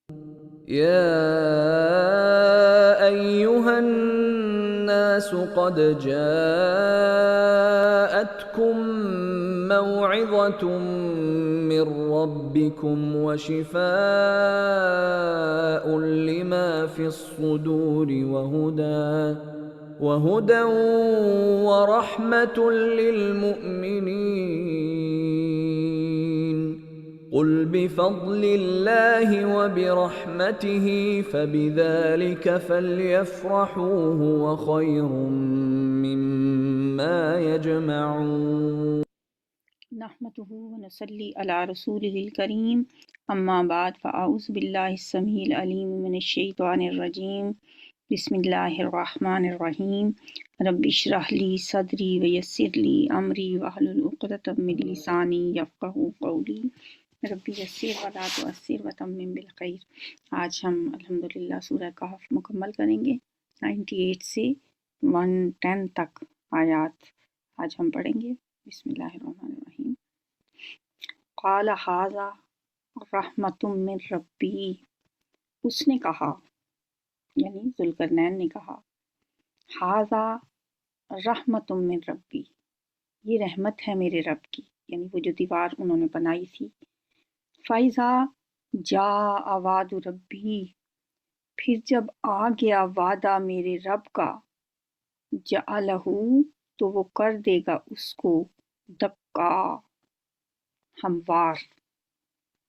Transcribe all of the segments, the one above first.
يا أيها الناس قد جاءتكم موعظة من ربكم وشفاء لما في الصدور وهدى ورحمة للمؤمنين. قل بفضل الله وبرحمته فبذلك فليفرحوا هو خير مما يجمعون. نحمده ونصلي على رسوله الكريم اما بعد فاعوذ بالله السميع العليم من الشيطان الرجيم بسم الله الرحمن الرحيم رب اشرح لي صدري ويسر لي امري واحلل عقدة من لساني يفقهوا قولي ربی یسر ولا تعسر وتمم بالخیر۔ آج ہم الحمدللہ سورہ کہف مکمل کریں گے 98 سے 110 تک آیات آج ہم پڑھیں گے۔ بسم اللہ الرحمن الرحیم۔ قال ھذا رحمۃ من ربی، اس نے کہا یعنی ذوالقرنین نے کہا، ھذا رحمۃ من ربی، یہ رحمت ہے میرے رب کی، یعنی وہ جو دیوار انہوں نے بنائی تھی۔ فَإِذَا جَاءَ وَعْدُ رَبِّی، پھر جب آ گیا وعدہ میرے رب کا، جَعَلَہُ، تو وہ کر دے گا اس کو دکا، ہموار،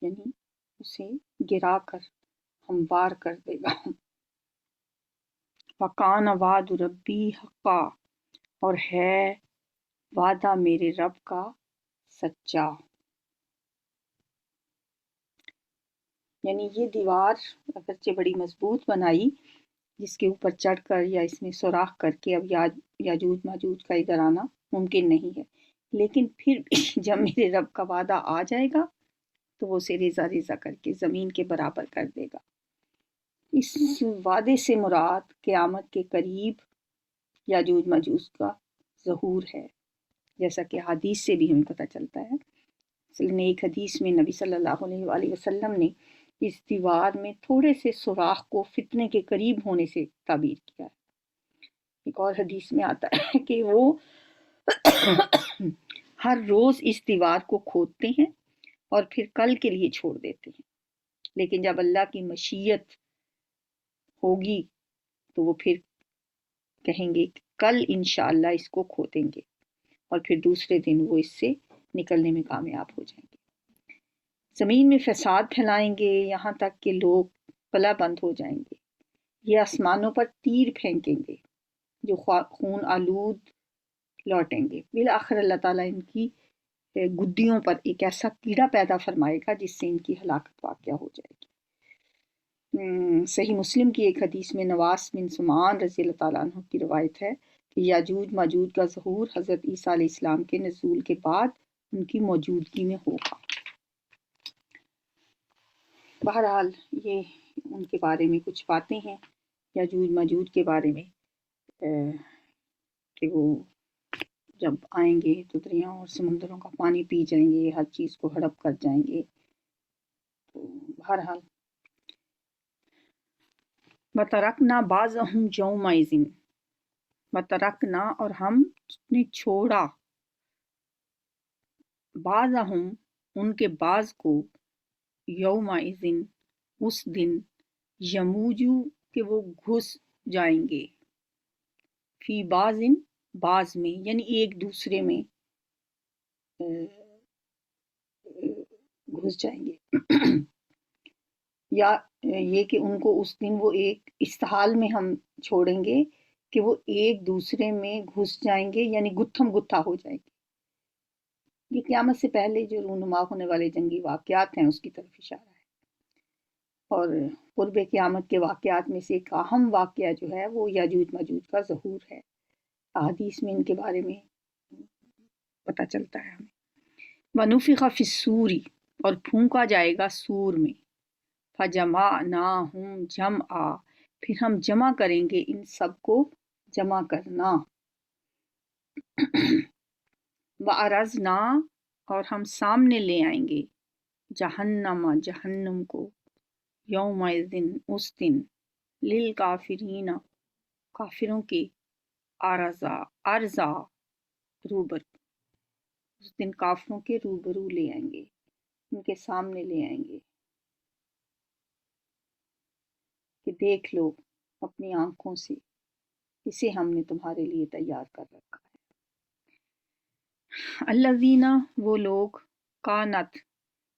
یعنی اسے گرا کر ہموار کر دے گا۔ وَکَانَ وَعْدُ رَبِّی حَقًّا، اور ہے وعدہ میرے رب کا سچا۔ یعنی یہ دیوار اگرچہ بڑی مضبوط بنائی، جس کے اوپر چڑھ کر یا اس میں سوراخ کر کے اب یاجوج ماجوج کا ادھر آنا ممکن نہیں ہے، لیکن پھر بھی جب میرے رب کا وعدہ آ جائے گا تو وہ اسے ریزہ ریزہ کر کے زمین کے برابر کر دے گا۔ اس وعدے سے مراد قیامت کے قریب یاجوج ماجوج کا ظہور ہے، جیسا کہ حدیث سے بھی ہمیں پتہ چلتا ہے۔ مثلاً ایک حدیث میں نبی صلی اللہ علیہ وآلہ وسلم نے اس دیوار میں تھوڑے سے سوراخ کو فتنے کے قریب ہونے سے تعبیر کیا ہے۔ ایک اور حدیث میں آتا ہے کہ وہ ہر روز اس دیوار کو کھودتے ہیں اور پھر کل کے لیے چھوڑ دیتے ہیں، لیکن جب اللہ کی مشیت ہوگی تو وہ پھر کہیں گے کہ کل انشاءاللہ اس کو کھودیں گے، اور پھر دوسرے دن وہ اس سے نکلنے میں کامیاب ہو جائیں گے۔ زمین میں فساد پھیلائیں گے یہاں تک کہ لوگ پلہ بند ہو جائیں گے۔ یہ آسمانوں پر تیر پھینکیں گے جو خون آلود لوٹیں گے۔ بالآخر اللہ تعالیٰ ان کی گدیوں پر ایک ایسا کیڑا پیدا فرمائے گا جس سے ان کی ہلاکت واقع ہو جائے گی۔ صحیح مسلم کی ایک حدیث میں نواس بن سمعان رضی اللہ تعالیٰ عنہ کی روایت ہے کہ یاجوج ماجوج کا ظہور حضرت عیسیٰ علیہ السلام کے نزول کے بعد ان کی موجودگی میں ہوگا۔ بہرحال یہ ان کے بارے میں کچھ باتیں ہیں یاجوج ماجوج کے بارے میں، کہ وہ جب آئیں گے تو دریاؤں اور سمندروں کا پانی پی جائیں گے، ہر چیز کو ہڑپ کر جائیں گے۔ تو بہرحال وَتَرَکْنَا بَعْضَهُمْ يَوْمَئِذٍ، وَتَرَکْنَا، اور ہم نے چھوڑا، بَعْضَهُمْ، ان کے بعض کو، یومئذ، اس دن، یموجو، کہ وہ گھس جائیں گے، فی بعض، بعض میں، یعنی ایک دوسرے میں گھس جائیں گے۔ یا یہ کہ ان کو اس دن وہ ایک استحال میں ہم چھوڑیں گے کہ وہ ایک دوسرے میں گھس جائیں گے، یعنی گتھم گتھا ہو جائیں گے۔ یہ قیامت سے پہلے جو رونما ہونے والے جنگی واقعات ہیں اس کی طرف اشارہ ہے، اور قرب قیامت کے واقعات میں سے ایک اہم واقعہ جو ہے وہ یاجوج ماجوج کا ظہور ہے۔ احادیث میں ان کے بارے میں پتہ چلتا ہے ہمیں۔ وَنُفِخَ فِی الصُّورِ، اور پھونکا جائے گا سور میں، فَجَمَعْنَاهُمْ جَمْعًا، پھر ہم جمع کریں گے ان سب کو جمع کرنا۔ وَعَرَضْنَا، اور ہم سامنے لے آئیں گے، جہنم، جہنم کو، یومئذ اس دن للکافرین کافروں کے عرضا روبرو، اس دن کافروں کے روبرو لے آئیں گے، ان کے سامنے لے آئیں گے کہ دیکھ لو اپنی آنکھوں سے، اسے ہم نے تمہارے لیے تیار کر رکھا ہے۔ الذین وہ لوگ کانت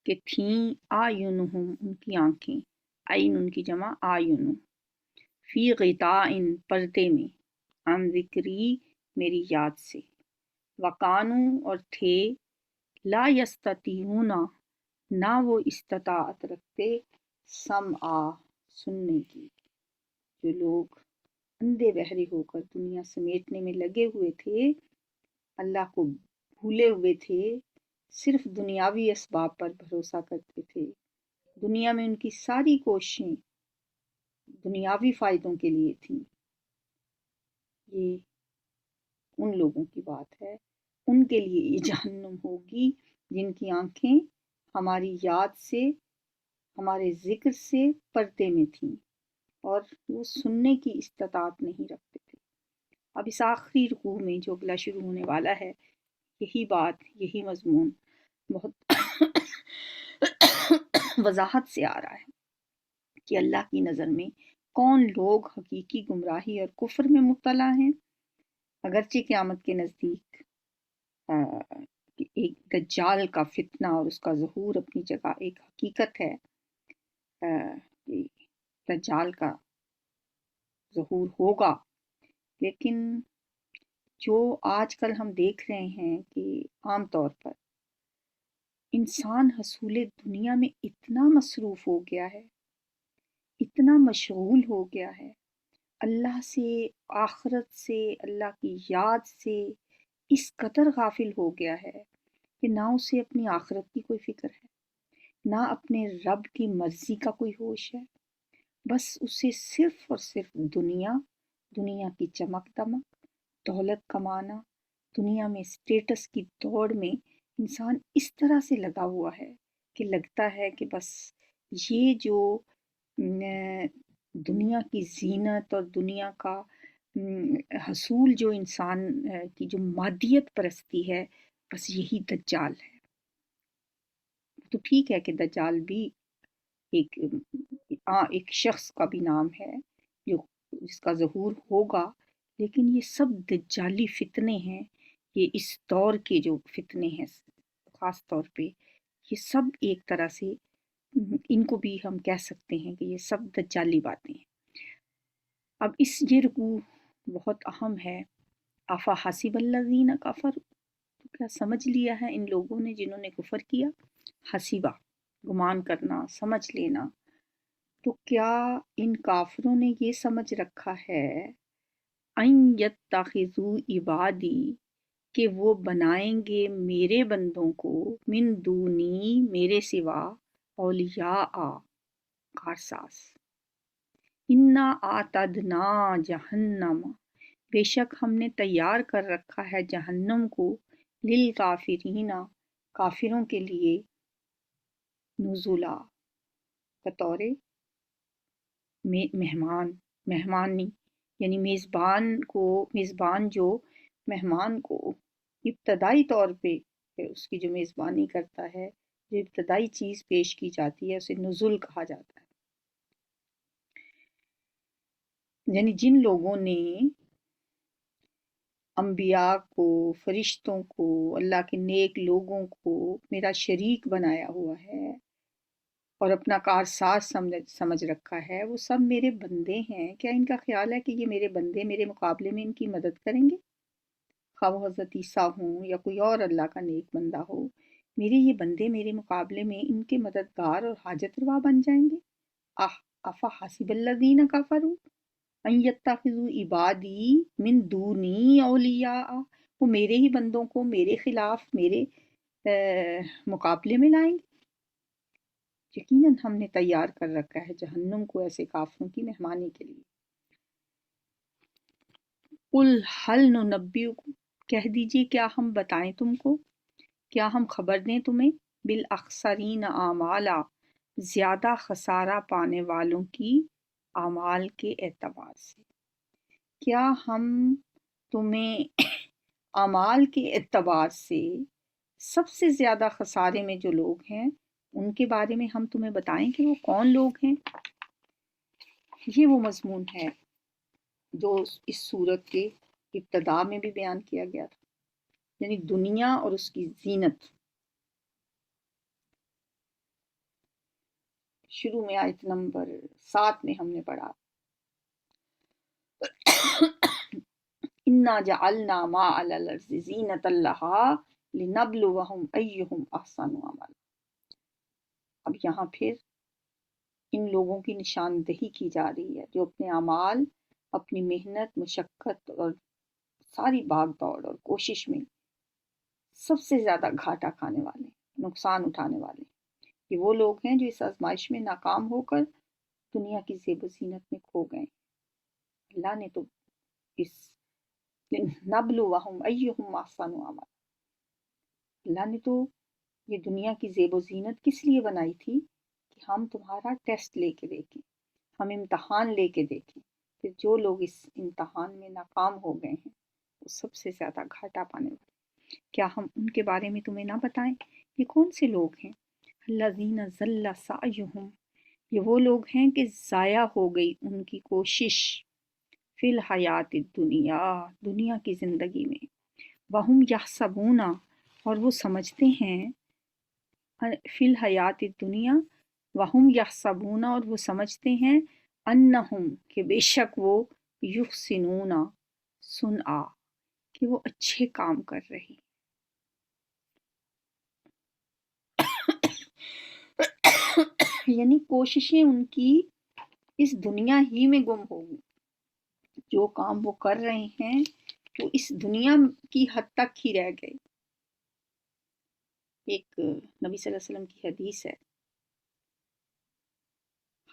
کہ تھیں آیونہم ان کی آنکھیں، عین ان کی جمع آیون، فی غطاء پردے میں، عن ذکری میری یاد سے، وقانو اور تھے، لا یستطیعون نہ وہ استطاعت رکھتے، سمعا سننے کی۔ جو لوگ اندھے بہرے ہو کر دنیا سمیٹنے میں لگے ہوئے تھے، اللہ کو بھولے ہوئے تھے، صرف دنیاوی اسباب پر بھروسہ کرتے تھے، دنیا میں ان کی ساری کوششیں دنیاوی فائدوں کے لیے تھیں، یہ ان لوگوں کی بات ہے، ان کے لیے یہ جہنم ہوگی جن کی آنکھیں ہماری یاد سے، ہمارے ذکر سے پردے میں تھیں اور وہ سننے کی استطاعت نہیں رکھتے تھے۔ اب اس آخری رکوع میں جو اگلا شروع ہونے والا ہے، یہی بات، یہی مضمون بہت وضاحت سے آ رہا ہے کہ اللہ کی نظر میں کون لوگ حقیقی گمراہی اور کفر میں مبتلا ہیں۔ اگرچہ قیامت کے نزدیک ایک دجال کا فتنہ اور اس کا ظہور اپنی جگہ ایک حقیقت ہے، کہ دجال کا ظہور ہوگا، لیکن جو آج کل ہم دیکھ رہے ہیں کہ عام طور پر انسان حصول دنیا میں اتنا مصروف ہو گیا ہے، اتنا مشغول ہو گیا ہے، اللہ سے، آخرت سے، اللہ کی یاد سے اس قدر غافل ہو گیا ہے کہ نہ اسے اپنی آخرت کی کوئی فکر ہے، نہ اپنے رب کی مرضی کا کوئی ہوش ہے، بس اسے صرف اور صرف دنیا کی چمک دمک، دولت کمانا، دنیا میں سٹیٹس کی دوڑ میں انسان اس طرح سے لگا ہوا ہے کہ لگتا ہے کہ بس یہ جو دنیا کی زینت اور دنیا کا حصول، جو انسان کی جو مادیت پرستی ہے، بس یہی دجال ہے۔ تو ٹھیک ہے کہ دجال بھی ایک شخص کا بھی نام ہے جو جس کا ظہور ہوگا، لیکن یہ سب دجالی فتنے ہیں، یہ اس دور کے جو فتنے ہیں خاص طور پہ، یہ سب ایک طرح سے ان کو بھی ہم کہہ سکتے ہیں کہ یہ سب دجالی باتیں ہیں۔ اب یہ رکوع بہت اہم ہے۔ افا حسب الذین کفروا، تو کیا سمجھ لیا ہے ان لوگوں نے جنہوں نے کفر کیا؟ حسیبہ گمان کرنا، سمجھ لینا، تو کیا ان کافروں نے یہ سمجھ رکھا ہے ان یتخذوا عبادی، کہ وہ بنائیں گے میرے بندوں کو، من دونی میرے سوا، اولیاء کارساز، انا اعتدنا جہنم، بے شک ہم نے تیار کر رکھا ہے جہنم کو، للکافرین کافروں کے لیے، نزلا بطور مہمانی، یعنی میزبان جو مہمان کو ابتدائی طور پہ اس کی جو میزبانی کرتا ہے، جو ابتدائی چیز پیش کی جاتی ہے، اسے نزل کہا جاتا ہے۔ یعنی جن لوگوں نے انبیاء کو، فرشتوں کو، اللہ کے نیک لوگوں کو میرا شریک بنایا ہوا ہے اور اپنا کارساز سمجھ رکھا ہے، وہ سب میرے بندے ہیں، کیا ان کا خیال ہے کہ یہ میرے بندے میرے مقابلے میں ان کی مدد کریں گے؟ خواہ وہ حضرت عیسیٰ ہوں یا کوئی اور اللہ کا نیک بندہ ہو، میرے یہ بندے میرے مقابلے میں ان کے مددگار اور حاجت روا بن جائیں گے؟ افا حسب الذین کفروا ان یتخذوا عبادی من دونی اولیاء، وہ میرے ہی بندوں کو میرے خلاف، میرے مقابلے میں لائیں گے؟ یقیناً ہم نے تیار کر رکھا ہے جہنم کو ایسے کافروں کی مہمانی کے لیے۔ قل هل ننبئکم، کہہ دیجئے کیا ہم بتائیں تم کو، کیا ہم خبر دیں تمہیں، بالاخسرین اعمالا، زیادہ خسارہ پانے والوں کی اعمال کے اعتبار سے۔ کیا ہم تمہیں اعمال کے اعتبار سے سب سے زیادہ خسارے میں جو لوگ ہیں ان کے بارے میں ہم تمہیں بتائیں کہ وہ کون لوگ ہیں؟ یہ وہ مضمون ہے جو اس سورت کے ابتدا میں بھی بیان کیا گیا تھا، یعنی دنیا اور اس کی زینت۔ شروع میں آیت نمبر 7 میں ہم نے پڑھا اِنَّا جَعَلْنَا مَا عَلَى الْأَرْضِ زِینَةً لَهَا لِنَبْلُوَهُمْ أَيُّهُمْ أَحْسَنُ عَمَلًا۔ اب یہاں پھر ان لوگوں کی نشاندہی کی جا رہی ہے جو اپنے اعمال، اپنی محنت، مشقت اور ساری بھاگ دوڑ اور کوشش میں سب سے زیادہ گھاٹا کھانے والے، نقصان اٹھانے والے، یہ وہ لوگ ہیں جو اس آزمائش میں ناکام ہو کر دنیا کی زیب و زینت میں کھو گئے۔ اللہ نے تو اس نبلوہم ایہم احسن عملا، اللہ نے تو یہ دنیا کی زیب و زینت کس لیے بنائی تھی کہ ہم تمہارا ٹیسٹ لے کے دیکھیں، ہم امتحان لے کے دیکھیں، کہ جو لوگ اس امتحان میں ناکام ہو گئے ہیں وہ سب سے زیادہ گھاٹا پانے والے۔ کیا ہم ان کے بارے میں تمہیں نہ بتائیں؟ یہ کون سے لوگ ہیں؟ الذین ضل سعیہم، یہ وہ لوگ ہیں کہ ضائع ہو گئی ان کی کوشش، فی الحیات الدنیا، دنیا کی زندگی میں، وہم یحسبون، اور وہ سمجھتے ہیں، فی الحیات الدنیا، وہم یحسبون، اور وہ سمجھتے ہیں، انہم، کہ بے شک وہ، یحسنون صنعا، کہ وہ اچھے کام کر رہی، یعنی کوششیں ان کی اس دنیا ہی میں گم ہو گئی، جو کام وہ کر رہے ہیں وہ اس دنیا کی حد تک ہی رہ گئے۔ ایک نبی صلی اللہ علیہ وسلم کی حدیث ہے،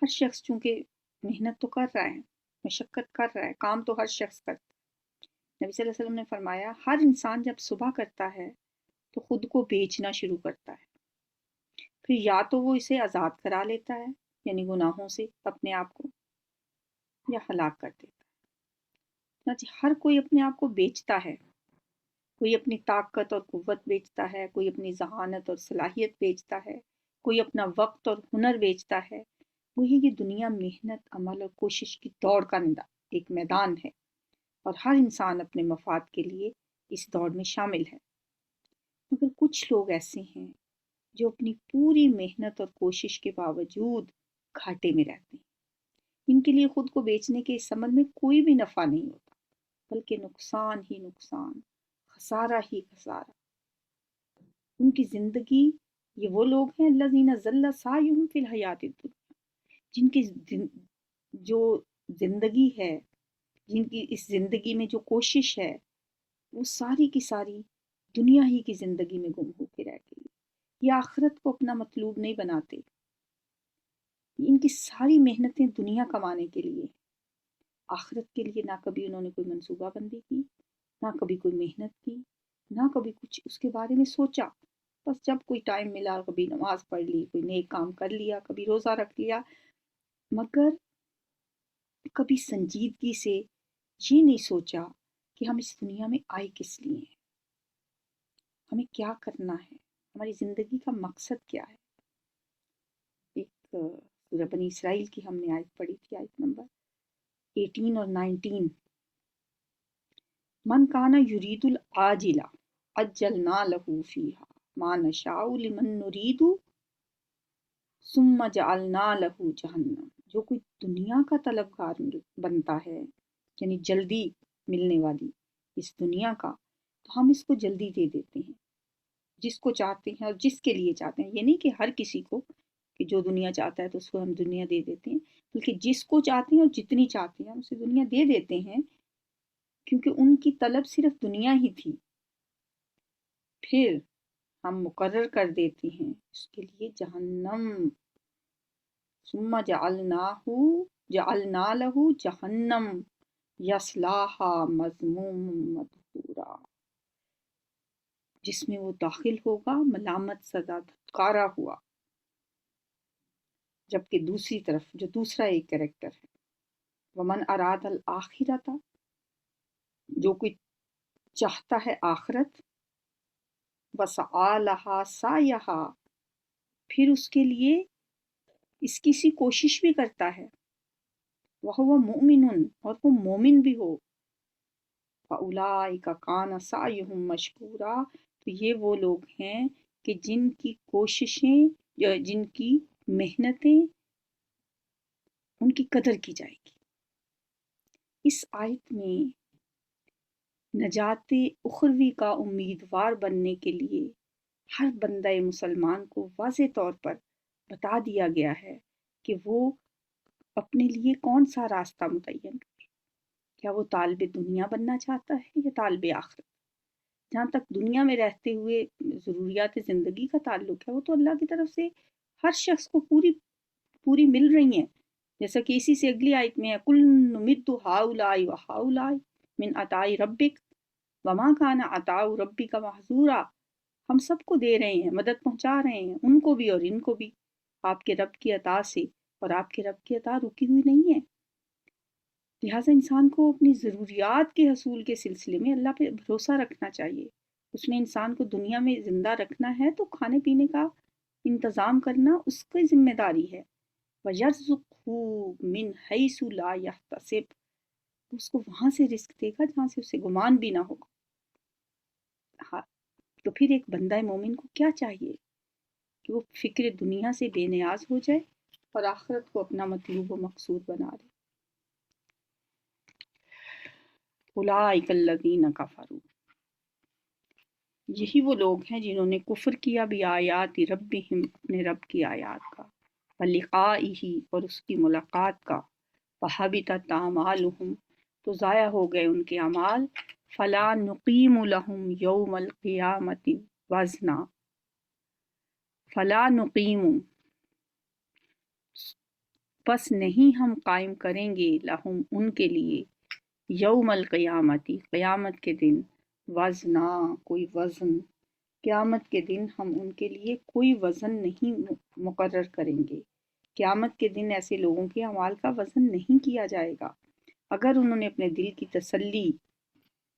ہر شخص چونکہ محنت تو کر رہا ہے، مشقت کر رہا ہے، کام تو ہر شخص کرتا ہے۔ نبی صلی اللہ علیہ وسلم نے فرمایا ہر انسان جب صبح کرتا ہے تو خود کو بیچنا شروع کرتا ہے، پھر یا تو وہ اسے آزاد کرا لیتا ہے، یعنی گناہوں سے اپنے آپ کو، یا ہلاک کر دیتا ہے۔ چنانچہ ہر کوئی اپنے آپ کو بیچتا ہے، کوئی اپنی طاقت اور قوت بیچتا ہے، کوئی اپنی ذہانت اور صلاحیت بیچتا ہے، کوئی اپنا وقت اور ہنر بیچتا ہے۔ وہی یہ دنیا محنت، عمل اور کوشش کی دوڑ کا ایک میدان ہے، اور ہر انسان اپنے مفاد کے لیے اس دوڑ میں شامل ہے۔ مگر کچھ لوگ ایسے ہیں جو اپنی پوری محنت اور کوشش کے باوجود گھاٹے میں رہتے ہیں۔ ان کے لیے خود کو بیچنے کے اس عمل میں کوئی بھی نفع نہیں ہوتا، بلکہ نقصان ہی نقصان، خسارہ ہی خسارہ۔ ان کی زندگی، یہ وہ لوگ ہیں الذین ضل سعیہم فی الحیات الدنیا، جن کی جو زندگی ہے، جن کی اس زندگی میں جو کوشش ہے، وہ ساری کی ساری دنیا ہی کی زندگی میں گم ہو کے رہ گئی۔ یہ آخرت کو اپنا مطلوب نہیں بناتے، ان کی ساری محنتیں دنیا کمانے کے لیے، آخرت کے لیے نہ کبھی انہوں نے کوئی منصوبہ بندی کی، نہ کبھی کوئی محنت کی، نہ کبھی کچھ اس کے بارے میں سوچا۔ بس جب کوئی ٹائم ملا کبھی نماز پڑھ لی، کوئی نیک کام کر لیا، کبھی روزہ رکھ لیا، مگر کبھی سنجیدگی سے یہ نہیں سوچا کہ ہم اس دنیا میں آئے کس لیے ہیں، ہمیں کیا کرنا ہے، ہماری زندگی کا مقصد کیا ہے۔ ایک سورہ بنی اسرائیل کی ہم نے آیت پڑھی تھی، آیت نمبر 18 اور 19، من کانا یرید العاجلہ عجلنا لہ فیہا ما نشاء لمن نرید ثم جعلنا لہ جہنم، جو کوئی دنیا کا طلبگار بنتا ہے، یعنی جلدی ملنے والی اس دنیا کا، تو ہم اس کو جلدی دے دیتے ہیں، جس کو چاہتے ہیں اور جس کے لیے چاہتے ہیں۔ یہ نہیں کہ ہر کسی کو، کہ جو دنیا چاہتا ہے تو اس کو ہم دنیا دے دیتے ہیں، بلکہ جس کو چاہتے ہیں اور جتنی چاہتے ہیں ہم اسے دنیا دے دیتے ہیں، کیونکہ ان کی طلب صرف دنیا ہی تھی۔ پھر ہم مقرر کر دیتے ہیں اس کے لیے جہنم، ثم جعلنا لہ جہنم یصلاھا مذموما مدحورا، جس میں وہ داخل ہوگا ملامت زدہ، دھتکارا ہوا۔ جبکہ دوسری طرف جو دوسرا ایک کریکٹر ہے، ومن اراد الآخرۃ، جو کوئی چاہتا ہے آخرت، وسعی لہا سعیہا، پھر اس کے لیے اس کی سی کوشش بھی کرتا ہے، وہو مؤمن، اور وہ مومن بھی ہو، فَأُولَٰئِکَ کَانَ سَعْیُہُم مَشْکُورًا، تو یہ وہ لوگ ہیں کہ جن کی کوششیں یا جن کی محنتیں ان کی قدر کی جائے گی۔ اس آیت میں نجات اخروی کا امیدوار بننے کے لیے ہر بندہ مسلمان کو واضح طور پر بتا دیا گیا ہے کہ وہ اپنے لیے کون سا راستہ متعین کرے۔ کیا وہ طالب دنیا بننا چاہتا ہے یا طالب آخرت؟ جہاں تک دنیا میں رہتے ہوئے ضروریات زندگی کا تعلق ہے، وہ تو اللہ کی طرف سے ہر شخص کو پوری مل رہی ہیں، جیسا کہ اسی سے اگلی آیت میں ہے کل نمد ہؤلاء وہؤلاء من عطاء ربک وما کان عطاء ربک محظورا، ہم سب کو دے رہے ہیں، مدد پہنچا رہے ہیں، ان کو بھی اور ان کو بھی، آپ کے رب کی عطا سے، اور آپ کے رب کی عطا رکی ہوئی نہیں ہے۔ لہٰذا انسان کو اپنی ضروریات کے حصول کے سلسلے میں اللہ پہ بھروسہ رکھنا چاہیے۔ اس نے انسان کو دنیا میں زندہ رکھنا ہے تو کھانے پینے کا انتظام کرنا اس کی ذمہ داری ہے۔ وَيَرْزُقْهُ مِنْ حَيْثُ لَا يَحْتَسِبُ، اس کو وہاں سے رزق دے گا جہاں سے اسے گمان بھی نہ ہوگا۔ ہاں، تو پھر ایک بندہ مومن کو کیا چاہیے کہ وہ فکر دنیا سے بے نیاز ہو جائے اور آخرت کو اپنا مطلوب و مقصود بنا لے۔ اولئک الذین کفروا، یہی وہ لوگ ہیں جنہوں نے کفر کیا بھی آیات ربہم، اپنے رب کی آیات کا، ولقائہ، اور اس کی ملاقات کا، فحبطت اعمالہم، تو ضائع ہو گئے ان کے اعمال، فلا نقیم لہم یوم القیامت وزنا، فلا نقیم، پس نہیں ہم قائم کریں گے، لہم، ان کے لیے، یوم القیامتی، قیامت کے دن، وزنا، کوئی وزن، قیامت کے دن ہم ان کے لیے کوئی وزن نہیں مقرر کریں گے۔ قیامت کے دن ایسے لوگوں کے اعمال کا وزن نہیں کیا جائے گا۔ اگر انہوں نے اپنے دل کی تسلی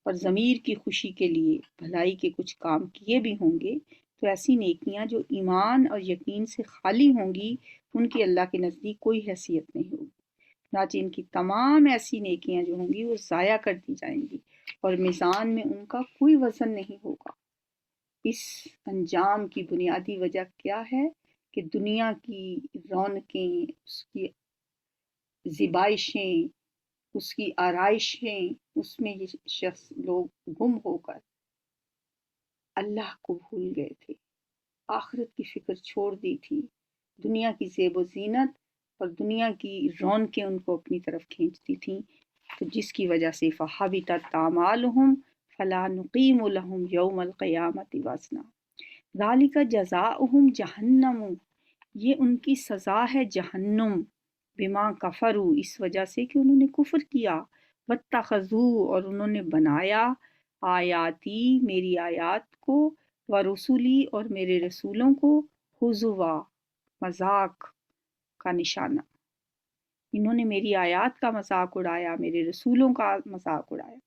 اور ضمیر کی خوشی کے لیے بھلائی کے کچھ کام کیے بھی ہوں گے تو ایسی نیکیاں جو ایمان اور یقین سے خالی ہوں گی ان کی اللہ کے نزدیک کوئی حیثیت نہیں ہوگی، چنانچہ ان کی تمام ایسی نیکیاں جو ہوں گی وہ ضائع کر دی جائیں گی اور میزان میں ان کا کوئی وزن نہیں ہوگا۔ اس انجام کی بنیادی وجہ کیا ہے کہ دنیا کی رونقیں، اس کی زیبائشیں، اس کی آرائشیں، اس میں یہ شخص لوگ گم ہو کر اللہ کو بھول گئے تھے، آخرت کی فکر چھوڑ دی تھی، دنیا کی زیب و زینت اور دنیا کی رونقیں ان کو اپنی طرف کھینچتی تھیں، تو جس کی وجہ سے فحبطت اعمالہم فلا نقیم لہم یوم القیامت وزنا، ذالک جزاؤہم جہنم، یہ ان کی سزا ہے جہنم، بما کفروا، اس وجہ سے کہ انہوں نے کفر کیا، واتخذوا، اور انہوں نے بنایا، آیاتی، میری آیات کو، ورسولی، اور میرے رسولوں کو، ہزوا، مذاق کا نشانہ، انہوں نے میری آیات کا مذاق اڑایا، میرے رسولوں کا مذاق اڑایا۔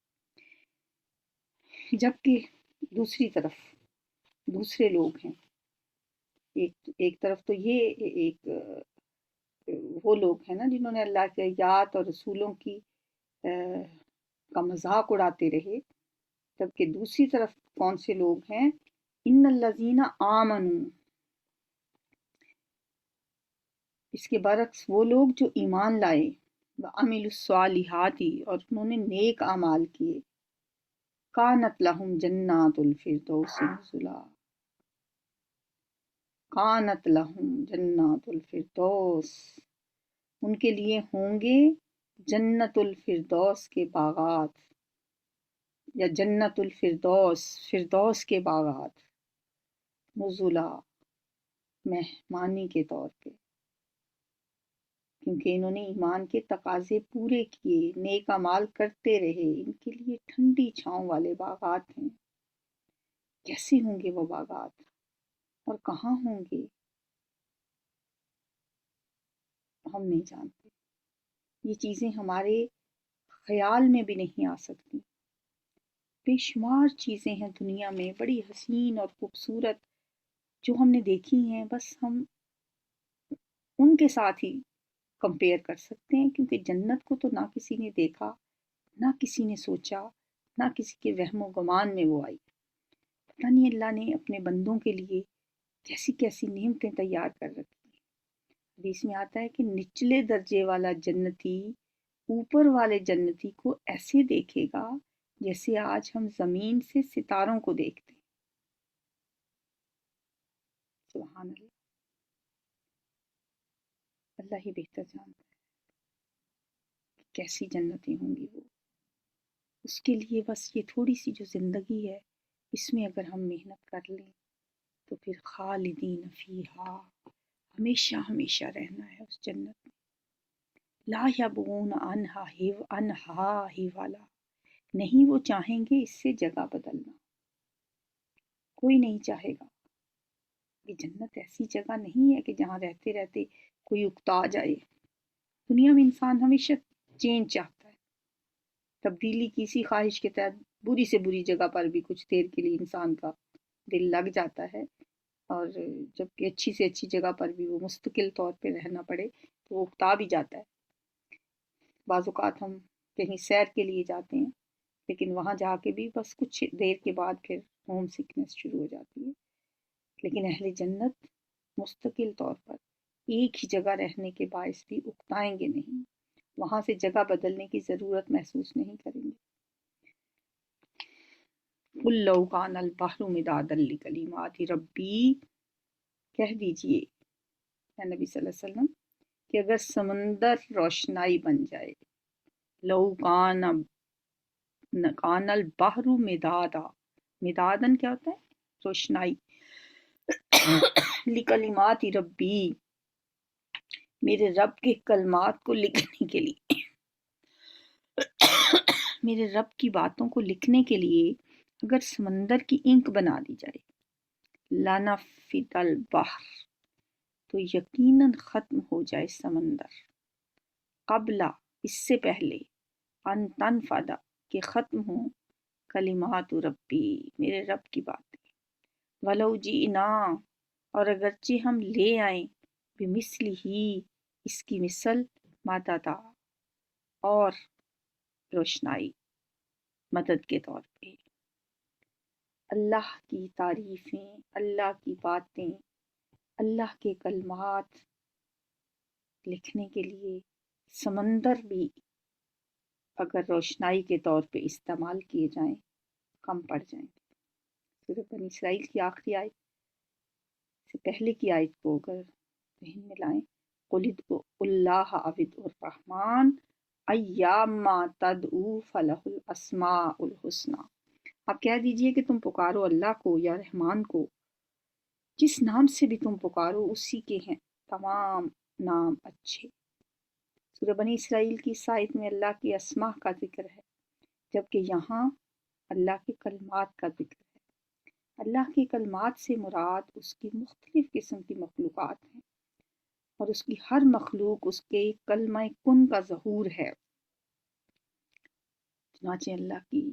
جبکہ دوسری طرف دوسرے لوگ ہیں، ایک طرف تو یہ ایک وہ لوگ ہیں نا جنہوں نے اللہ کی آیات اور رسولوں کی کا مذاق اڑاتے رہے، جبکہ دوسری طرف کون سے لوگ ہیں، ان الذین آمنوا، اس کے برعکس وہ لوگ جو ایمان لائے، وعملوا الصالحات، اور انہوں نے نیک اعمال کیے، کانت لہم جنات الفردوس نزلا، کانت لہم جنات الفردوس، ان کے لیے ہوں گے جنت الفردوس کے باغات، یا جنت الفردوس، فردوس کے باغات، نزلا، مہمانی کے طور پہ، کیونکہ انہوں نے ایمان کے تقاضے پورے کیے، نیک اعمال کرتے رہے، ان کے لیے ٹھنڈی چھاؤں والے باغات ہیں۔ کیسے ہوں گے وہ باغات اور کہاں ہوں گے؟ ہم نہیں جانتے، یہ چیزیں ہمارے خیال میں بھی نہیں آ سکتی۔ بے شمار چیزیں ہیں دنیا میں بڑی حسین اور خوبصورت جو ہم نے دیکھی ہیں، بس ہم ان کے ساتھ ہی کمپیئر کر سکتے ہیں، کیونکہ جنت کو تو نہ کسی نے دیکھا، نہ کسی نے سوچا، نہ کسی کے وہم و گمان میں وہ آئی۔ پتہ نہیں اللہ نے اپنے بندوں کے لیے کیسی کیسی نعمتیں تیار کر رکھی ہیں۔ حدیث میں آتا ہے کہ نچلے درجے والا جنتی اوپر والے جنتی کو ایسے دیکھے گا جیسے آج ہم زمین سے ستاروں کو دیکھتے ہیں۔ سبحان اللہ، اللہ ہی بہتر جانتا ہے کہ کیسی جنتیں ہوں گی وہ۔ اس کے لیے بس یہ تھوڑی سی جو زندگی ہے، اس میں اگر ہم محنت کر لیں تو پھر خالدین فیہا، ہمیشہ ہمیشہ رہنا ہے اس جنت میں۔ لا یبغون عنہا حولا، نہیں وہ چاہیں گے اس سے جگہ بدلنا، کوئی نہیں چاہے گا۔ یہ جنت ایسی جگہ نہیں ہے کہ جہاں رہتے رہتے کوئی اکتا جائے۔ دنیا میں انسان ہمیشہ چینج چاہتا ہے، تبدیلی کی سی خواہش کے تحت بری سے بری جگہ پر بھی کچھ دیر کے لیے انسان کا دل لگ جاتا ہے، اور جبکہ اچھی سے اچھی جگہ پر بھی وہ مستقل طور پہ رہنا پڑے تو وہ اکتا بھی جاتا ہے۔ بعض اوقات ہم کہیں سیر کے لیے جاتے ہیں، لیکن وہاں جا کے بھی بس کچھ دیر کے بعد پھر ہوم سکنس شروع ہو جاتی ہے۔ لیکن اہل جنت مستقل طور پر ایک ہی جگہ رہنے کے باعث بھی اکتائیں گے نہیں، وہاں سے جگہ بدلنے کی ضرورت محسوس نہیں کریں گے۔ قُل لَوْ كَانَ الْبَحْرُ مِدَادًا لِكَلِمَاتِ رَبِّی، کہہ دیجئے اے نبی صلی اللہ علیہ وسلم کہ اگر سمندر روشنائی بن جائے، لو کان البحر مدادا، مدادن کیا ہوتا ہے؟ روشنائی، لکلمات ربی، میرے رب کے کلمات کو لکھنے کے لیے، میرے رب کی باتوں کو لکھنے کے لیے اگر سمندر کی انک بنا دی جائے، لنفد البحر، تو یقیناً ختم ہو جائے سمندر، قبل، اس سے پہلے، ان تنفد، کہ ختم ہوں، کلمات ربی، میرے رب کی باتیں، ولو جئنا، اور اگرچہ ہم لے آئیں، بمثلہ ہی، اس کی مثل، مددا، اور روشنائی، مدد کے طور پہ۔ اللہ کی تعریفیں، اللہ کی باتیں، اللہ کے کلمات لکھنے کے لیے سمندر بھی اگر روشنائی کے طور پہ استعمال کیے جائیں کم پڑ جائیں گے۔ سورہ بنی اسرائیل کی آخری آیت سے پہلے کی آیت کو اگر ذہن میں لائیں، قُلِ ادعوا اللَّهَ أَوِ ادعوا الرَّحْمَٰنَ أَيَّمَّا تَدْعُوا فَلَهُ الْأَسْمَاءُ الْحُسْنَىٰ، آپ کہہ دیجئے کہ تم پکارو اللہ کو یا رحمان کو، جس نام سے بھی تم پکارو اسی کے ہیں تمام نام اچھے۔ سورہ بنی اسرائیل کی اس آیت میں اللہ کی اسماء کا ذکر ہے، جبکہ یہاں اللہ کے کلمات کا ذکر ہے۔ اللہ کے کلمات سے مراد اس کی مختلف قسم کی مخلوقات ہیں، اور اس کی ہر مخلوق اس کے کلمہ کن کا ظہور ہے۔ چنانچہ اللہ کی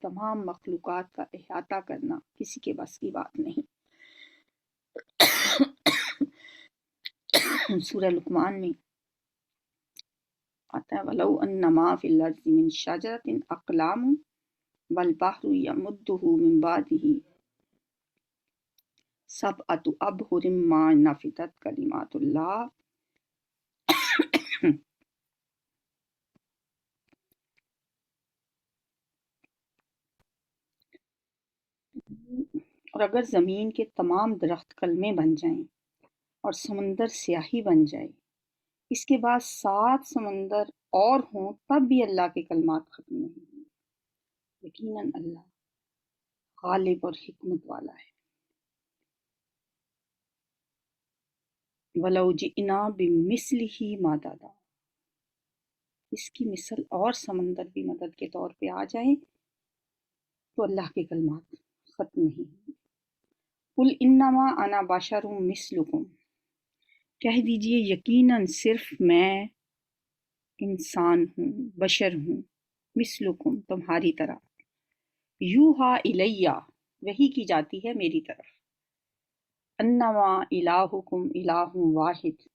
تمام مخلوقات کا احاطہ کرنا کسی کے بس کی بات نہیں۔ سورہ لقمان میں آتا ہے وَلَوْ أَنَّ مَا فِي الْأَرْضِ مِنْ شَجَرَةٍ أَقْلَامٌ وَالْبَحْرُ يَمُدُّهُ مِنْ بَعْدِهِ سَبْعَةُ أَبْحُرٍ مَا نَفِدَتْ كَلِمَاتُ اللَّهِ، اور اگر زمین کے تمام درخت کلمے بن جائیں اور سمندر سیاہی بن جائے، اس کے بعد 7 سمندر اور ہوں تب بھی اللہ کے کلمات ختم نہیں ہوں۔ یقیناً اللہ غالب اور حکمت والا ہے۔ وَلَوْ جِئْنَا بِمِثْلِهِ مَدَدًا، اس کی مثل اور سمندر بھی مدد کے طور پہ آ جائیں تو اللہ کے کلمات ختم نہیں ہوں۔ قُلْ إِنَّمَا أَنَا بَشَرٌ مِثْلُكُمْ، کہہ دیجئے یقیناً صرف میں انسان ہوں، بشر ہوں، مثلکم تمہاری طرح، یوحا الیہ وحی کی جاتی ہے میری طرف، انما الہکم الہ واحد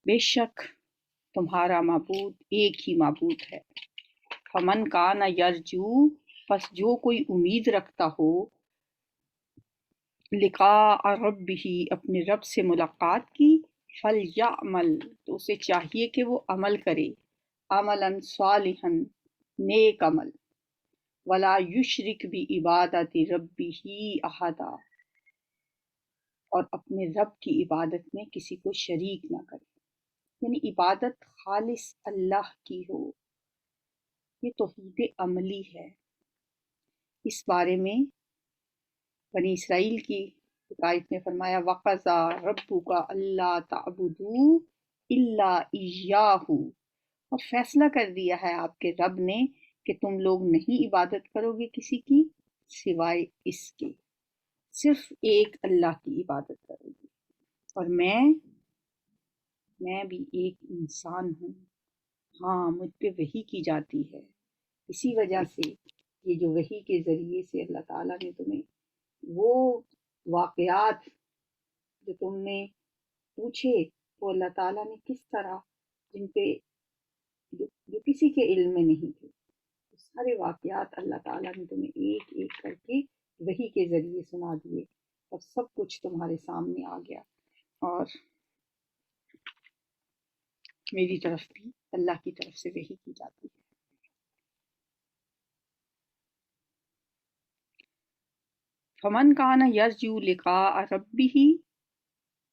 بے شک تمہارا معبود ایک ہی معبود ہے، فمن کان یرجو پس جو کوئی امید رکھتا ہو لقاء ربہ اپنے رب سے ملاقات کی، فلیعمل تو اسے چاہیے کہ وہ عمل کرے، عملا صالحا نیک عمل، ولا یشرک بعبادت ربہ احدا اور اپنے رب کی عبادت میں کسی کو شریک نہ کرے، یعنی عبادت خالص اللہ کی ہو، یہ توحید عملی ہے۔ اس بارے میں بنی اسرائیل کی آیت میں فرمایا وَقَضَىٰ رَبُّكَ أَلَّا تَعْبُدُوا إِلَّا إِيَّاهُ اور فیصلہ کر دیا ہے آپ کے رب نے کہ تم لوگ نہیں عبادت کرو گے کسی کی سوائے اس کے، صرف ایک اللہ کی عبادت کرو گے، اور میں بھی ایک انسان ہوں، ہاں مجھ پہ وحی کی جاتی ہے، اسی وجہ سے یہ جو وحی کے ذریعے سے اللہ تعالیٰ نے تمہیں وہ واقعات جو تم نے پوچھے وہ اللہ تعالیٰ نے کس طرح جن پہ جو کسی کے علم میں نہیں تھے، وہ سارے واقعات اللہ تعالیٰ نے تمہیں ایک ایک کر کے وحی کے ذریعے سنا دیے، اور سب کچھ تمہارے سامنے آ گیا، اور میری طرف بھی اللہ کی طرف سے وحی کی جاتی ہے۔ فمن کان یرجو لقاء ربہ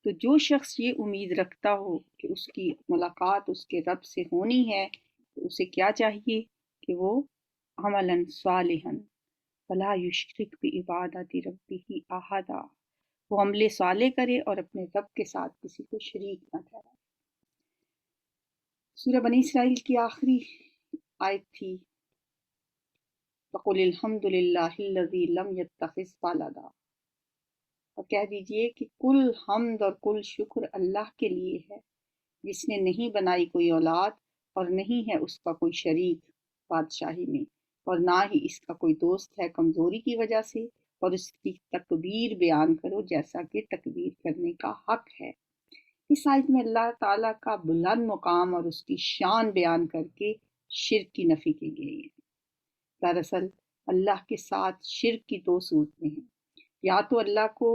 تو جو شخص یہ امید رکھتا ہو کہ اس کی ملاقات اس کے رب سے ہونی ہے تو اسے کیا چاہیے کہ وہ عملا صالحا فلا یشرک بعبادت ربہ احدا وہ عمل صالح کرے اور اپنے رب کے ساتھ کسی کو شریک نہ ٹھہرائے۔ سورہ بنی اسرائیل کی آخری آیت تھی وَقُلِ الْحَمْدُ لِلَّهِ الَّذِي لَمْ يَتَّخِذْ وَلَدًا اور کہہ دیجئے کہ کل حمد اور کل شکر اللہ کے لیے ہے جس نے نہیں بنائی کوئی اولاد اور نہیں ہے اس کا کوئی شریک بادشاہی میں، اور نہ ہی اس کا کوئی دوست ہے کمزوری کی وجہ سے، اور اس کی تکبیر بیان کرو جیسا کہ تکبیر کرنے کا حق ہے۔ اس آیت میں اللہ تعالیٰ کا بلند مقام اور اس کی شان بیان کر کے شرک کی نفی کی گئی ہے۔ دراصل اللہ کے ساتھ شرک کی دو صورتیں ہیں، یا تو اللہ کو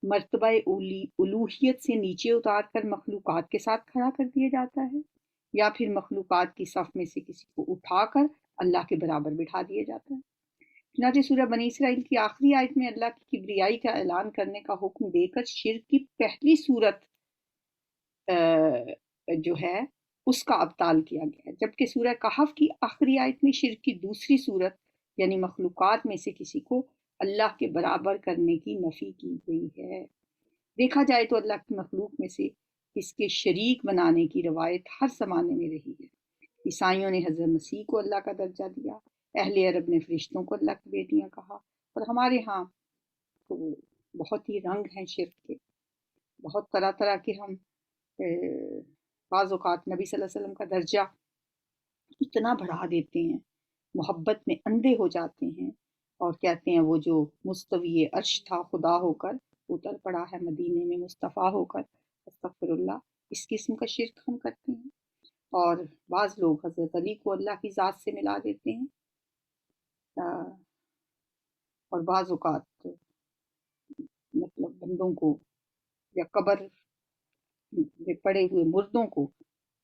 مرتبہ الوہیت سے نیچے اتار کر مخلوقات کے ساتھ کھڑا کر دیا جاتا ہے، یا پھر مخلوقات کی صف میں سے کسی کو اٹھا کر اللہ کے برابر بٹھا دیا جاتا ہے۔ چنانچہ سورہ بنی اسرائیل کی آخری آیت میں اللہ کی کبریائی کا اعلان کرنے کا حکم دے کر شرک کی پہلی صورت جو ہے اس کا ابطال کیا گیا ہے، جبکہ سورہ کہف کی آخری آیت میں شرک کی دوسری صورت یعنی مخلوقات میں سے کسی کو اللہ کے برابر کرنے کی نفی کی گئی ہے۔ دیکھا جائے تو اللہ کی مخلوق میں سے اس کے شریک بنانے کی روایت ہر زمانے میں رہی ہے۔ عیسائیوں نے حضرت مسیح کو اللہ کا درجہ دیا، اہل عرب نے فرشتوں کو اللہ کی بیٹیاں کہا، اور ہمارے ہاں تو بہت ہی رنگ ہیں شرک کے، بہت طرح طرح کے ہم بعض اوقات نبی صلی اللہ علیہ وسلم کا درجہ اتنا بڑھا دیتے ہیں، محبت میں اندھے ہو جاتے ہیں اور کہتے ہیں وہ جو مستوی عرش تھا خدا ہو کر اتر پڑا ہے مدینے میں مصطفیٰ ہو کر، استغفر اللہ، اس قسم کا شرک ہم کرتے ہیں۔ اور بعض لوگ حضرت علی کو اللہ کی ذات سے ملا دیتے ہیں، اور بعض اوقات مطلب بندوں کو یا قبر میں پڑے ہوئے مردوں کو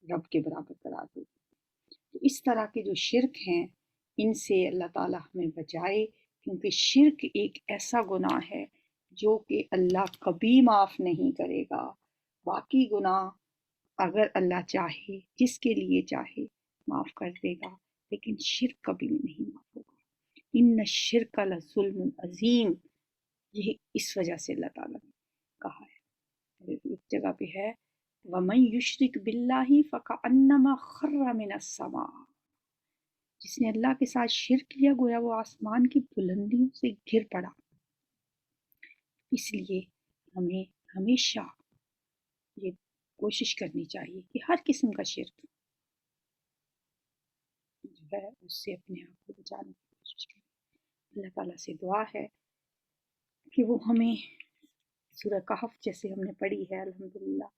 رب کے برابر قرار دیتے ہیں۔ تو اس طرح کے جو شرک ہیں ان سے اللہ تعالیٰ ہمیں بچائے، کیونکہ شرک ایک ایسا گناہ ہے جو کہ اللہ کبھی معاف نہیں کرے گا۔ باقی گناہ اگر اللہ چاہے جس کے لیے چاہے معاف کر دے گا، لیکن شرک کبھی نہیں معاف ہوگا۔ ان الشرک لظلم عظیم، یہ اس وجہ سے اللہ تعالیٰ نے کہا ہے۔ ایک جگہ پہ ہے وَمَن يُشْرِكْ بِاللَّهِ فَكَأَنَّمَا خَرَّ مِنَ السَّمَاءِ جس نے اللہ کے ساتھ شرک کیا گویا وہ آسمان کی بلندیوں سے گر پڑا۔ اس لیے ہمیشہ یہ کوشش کرنی چاہیے کہ ہر قسم کا شرک جو ہے اس سے اپنے آپ کو بچانے کی کوشش کریں۔ اللہ تعالیٰ سے دعا ہے کہ وہ ہمیں سورہ کہف جیسے ہم نے پڑھی ہے الحمدللہ،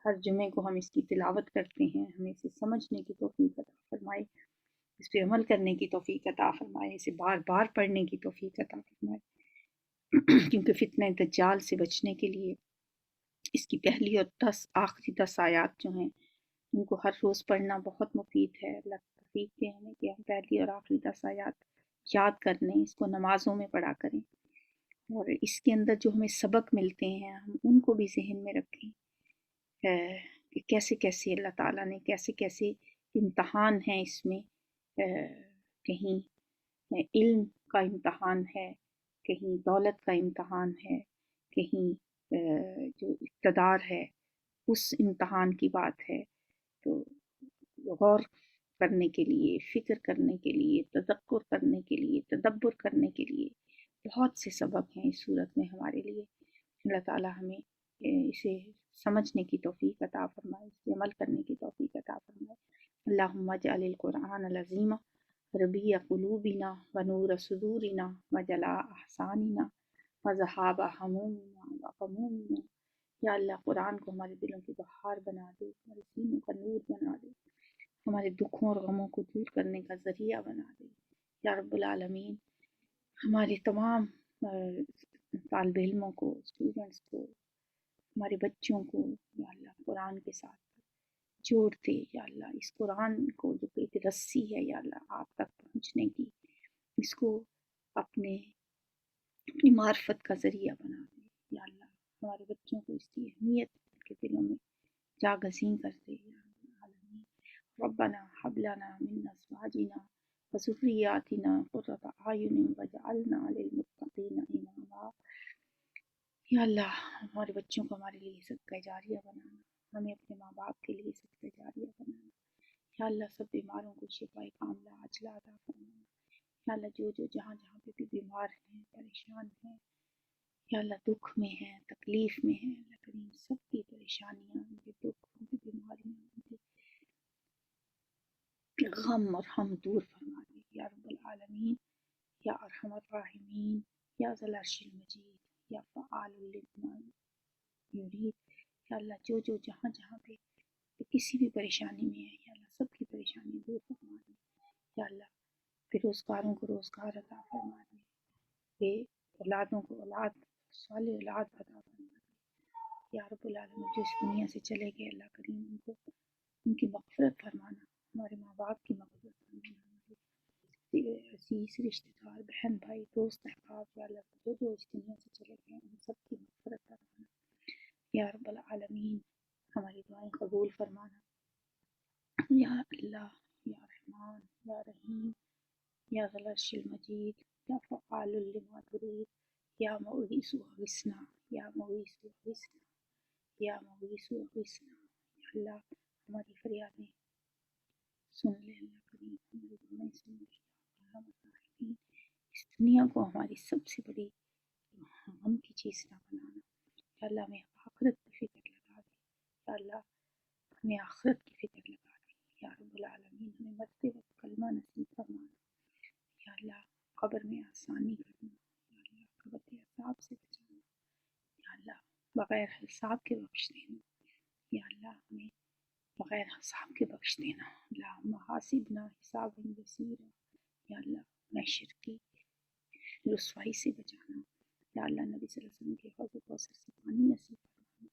ہر جمعے کو ہم اس کی تلاوت کرتے ہیں، ہمیں اسے سمجھنے کی توفیق عطا فرمائے، اس پہ عمل کرنے کی توفیق عطا فرمائے، اسے بار بار پڑھنے کی توفیق عطا فرمائے، کیونکہ فتنہ دجال سے بچنے کے لیے اس کی پہلی اور آخری 10 آیات جو ہیں ان کو ہر روز پڑھنا بہت مفید ہے۔ اللہ توفیق دے ہمیں کہ ہم پہلی اور آخری 10 آیات یاد کر لیں، اس کو نمازوں میں پڑھا کریں، اور اس کے اندر جو ہمیں سبق ملتے ہیں ہم ان کو بھی ذہن میں رکھیں کہ کیسے کیسے اللہ تعالیٰ نے کیسے کیسے امتحان ہیں اس میں، کہیں علم کا امتحان ہے، کہیں دولت کا امتحان ہے، کہیں جو اقتدار ہے اس امتحان کی بات ہے۔ تو غور کرنے کے لیے، فکر کرنے کے لیے، تذکر کرنے کے لیے، تدبر کرنے کے لیے بہت سے سبق ہیں اس صورت میں ہمارے لیے۔ اللہ تعالیٰ ہمیں اسے سمجھنے کی توفیق عطا فرمائے، اس پہ عمل کرنے کی توفیق عطا فرمائے۔ اللہم اجعل القرآن العظیم ربیع قلوبنا ونور صدورنا وجلاء احزاننا وذہاب ہمومنا وغمومنا۔ یا اللہ قرآن کو ہمارے دلوں کی بہار بنا دے، ہمارے سینوں کا نور بنا دے، ہمارے دکھوں اور غموں کو دور کرنے کا ذریعہ بنا دے یا رب العالمین۔ ہمارے تمام طالب علموں کو، اسٹوڈنٹس کو، ہمارے بچوں کو یا اللہ قرآن کے ساتھ جوڑ دے یا اللہ۔ اس قرآن کو جو ایک رسی ہے یا اللہ آپ تک پہنچنے کی، اس کو اپنی معرفت کا ذریعہ بنا دے یا اللہ۔ ہمارے بچوں کو اس کی اہمیت کے دلوں میں جاگزین کر دے یا رب العالمین۔ ربنا هب لنا من ازواجنا وذریاتنا قرۃ اعین واجعلنا للمتقین اماما۔ یا اللہ ہمارے بچوں کو ہمارے لیے صدقہ جاریہ بنانا، ہمیں اپنے ماں باپ کے لیے صدقہ جاریہ بنانا۔ یا اللہ سب بیماروں کو شفائے کاملہ عاجلہ عطا فرمانا۔ یا اللہ جو جہاں جہاں پہ بھی بیمار ہیں، پریشان ہیں، یا اللہ دکھ میں ہیں، تکلیف میں ہیں، اللہ کریم سب کی پریشانیاں، ان کے دکھ، ان کی بیماریاں، ان کے غم اور ہم دور فرما دے یا رب العالمین یا ارحم الراحمین یا ذی العرش المجید یا فعال لما یرید۔ یا اللہ جو جہاں جہاں پہ کسی بھی پریشانی میں ہے یا اللہ سب کی پریشانی دور فرما دے یا اللہ۔ بے روزگاروں کو روزگار عطا فرما دے، بے اولادوں کو اولاد، صالح اولاد عطا فرما دے یا رب العالمین۔ جو اس دنیا سے چلے گئے اللہ کریم ان کو، ان کی مغفرت فرمانا، ہمارے ماں باپ کی مغفرت فرمانا، ہمارے عزیز رشتہ دار بہن بھائی دوست احباب یا اللہ جو اس دنیا سے چلے گئے ان سب کی مغفرت فرمانا یا رب العالمین۔ ہماری دعائیں قبول فرمانا یا اللہ یا رحمان یا رحیم یا ذی العرش المجید یا فعال لما ترید یا مغیث اغثنا یا مغیث اغثنا یا مغیث اغثنا۔ یا اللہ ہماری فریادیں سن لے اللہ کریم، ہماری دعائیں سن لے یا ارحم الراحمین۔ اس دنیا کو ہماری سب سے بڑی غم کی چیز نہ بنانا یا اللہ۔ ہمیں آخرت کی فکر لگا دے یا اللہ، ہمیں آخرت کی فکر لگا دے یا رب العالمین۔ ہمیں مرتے وقت کلمہ نصیب فرمانا یا اللہ، قبر میں آسانی کرنا یا اللہ، قبر کے عذاب سے بچانا یا اللہ، بغیر حساب کے بخش دینا یا اللہ، ہمیں بغیر حساب کے بخش دینا۔ اللہم حاسبنا حسابا یسیرا یا اللہ، محشر کی رسوائی سے بچانا یا اللہ۔ نبی صلی اللہ علیہ وسلم کے حوض کوثر سے پانی نصیب فرمانا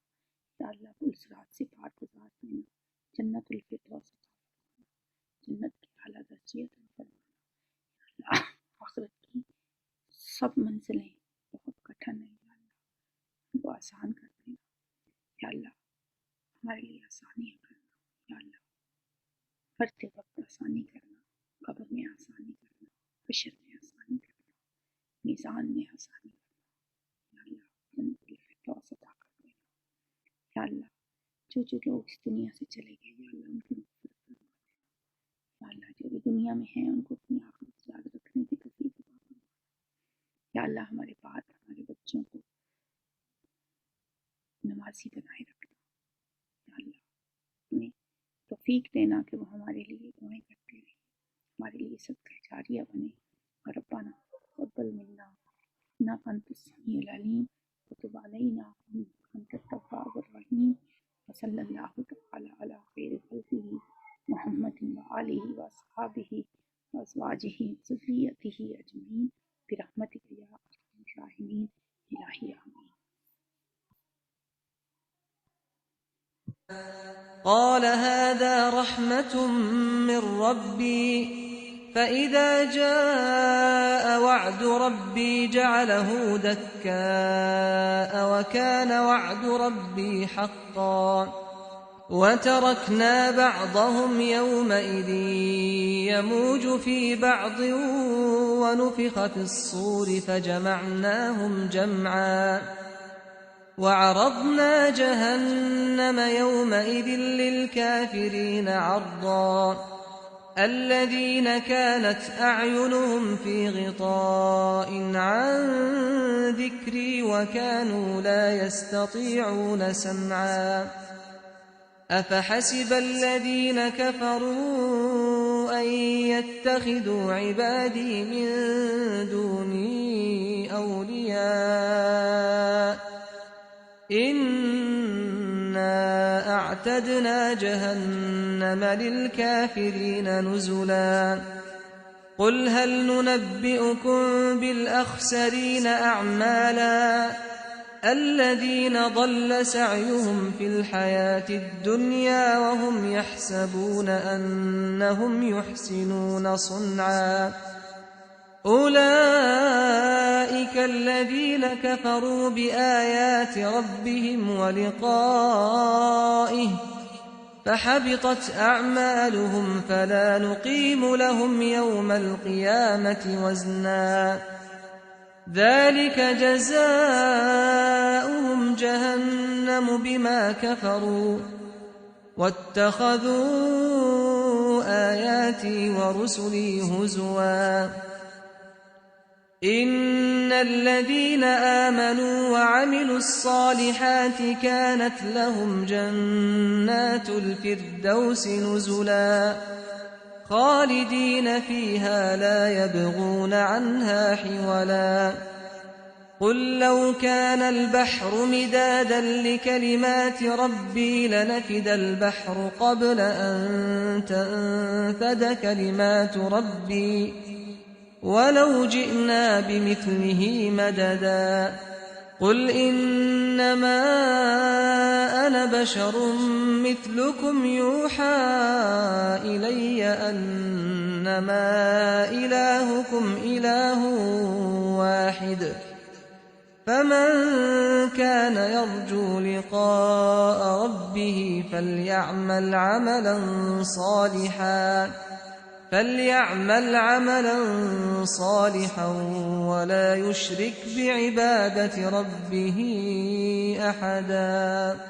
یا اللہ۔ پل صراط سے پار گزار دینا، جنت الفردوس عطا فرمانا، جنت کی اعلیٰ درجے عطا فرمانا یا اللہ۔ آخرت کی سب منزلیں بہت کٹھن ہیں یا اللہ، ان کو آسان کر دینا یا اللہ، ہمارے لیے آسانیاں کرنا یا اللہ۔ مرتے وقت آسانی کرنا، قبر میں آسانی کرنا، حشر میں آسانی کرنا، میزان میں آسانی کرنا یا اللہ۔ جنت الفردوس عطا کر دینا یا اللہ۔ جو لوگ اس دنیا سے چلے گئے یا اللہ ان کی مغفرت فرما دینا یا اللہ۔ جو بھی دنیا میں ہیں ان کو اپنی آخرت یاد رکھنے کی توفیق عطا فرما۔ یا اللہ ہمارے بعد ہمارے بچوں کو نمازی بنائے رکھنا۔ یا اللہ انہیں توفیق دینا کہ وہ ہمارے لیے دعائیں کرتے رہیں، ہمارے لیے صدقہ جاریہ بنے۔ ربنا تقبل منا انک انت السمیع العلیم وتب علینا انک انت التواب الرحیم، وصلی اللہ تعالی علی خیر خلقہ محمد وآلہ واصحابہ وازواجہ وذریتہ اجمعین برحمتک یا ارحم الراحمین الہی آمین۔ قال هذا رحمة من ربي فإذا جاء وعد ربي جعله دكاء وكان وعد ربي حقا وتركنا بعضهم يومئذ يموج في بعض ونفخ في الصور فجمعناهم جمعا وعرضنا جهنم يومئذ للكافرين عرضا الذين كانت أعينهم في غطاء عن ذكري وكانوا لا يستطيعون سمعا أفحسب الذين كفروا أن يتخذوا عبادي من دوني أولياء إنا أعتدنا جهنم للكافرين نزلا قل هل ننبئكم بالأخسرين أعمالا الذين ضل سعيهم في الحياة الدنيا وهم يحسبون أنهم يحسنون صنعا أولئك الذين كفروا بآيات ربهم ولقائه فحبطت أعمالهم فلا نقيم لهم يوم القيامة وزنا ذلك جزاؤهم جهنم بما كفروا واتخذوا آياتي ورسلي هزوا إن الذين آمنوا وعملوا الصالحات كانت لهم جنات الفردوس نزلا خالدين فيها لا يبغون عنها حولا قل لو كان البحر مدادا لكلمات ربي لنفد البحر قبل أن تنفد كلمات ربي ولو جئنا بمثله مددا قل إنما أنا بشر مثلكم يوحى إلي أنما إلهكم إله واحد فمن كان يرجو لقاء ربه فليعمل عملا صالحا ولا يشرك بعبادة ربه أحدا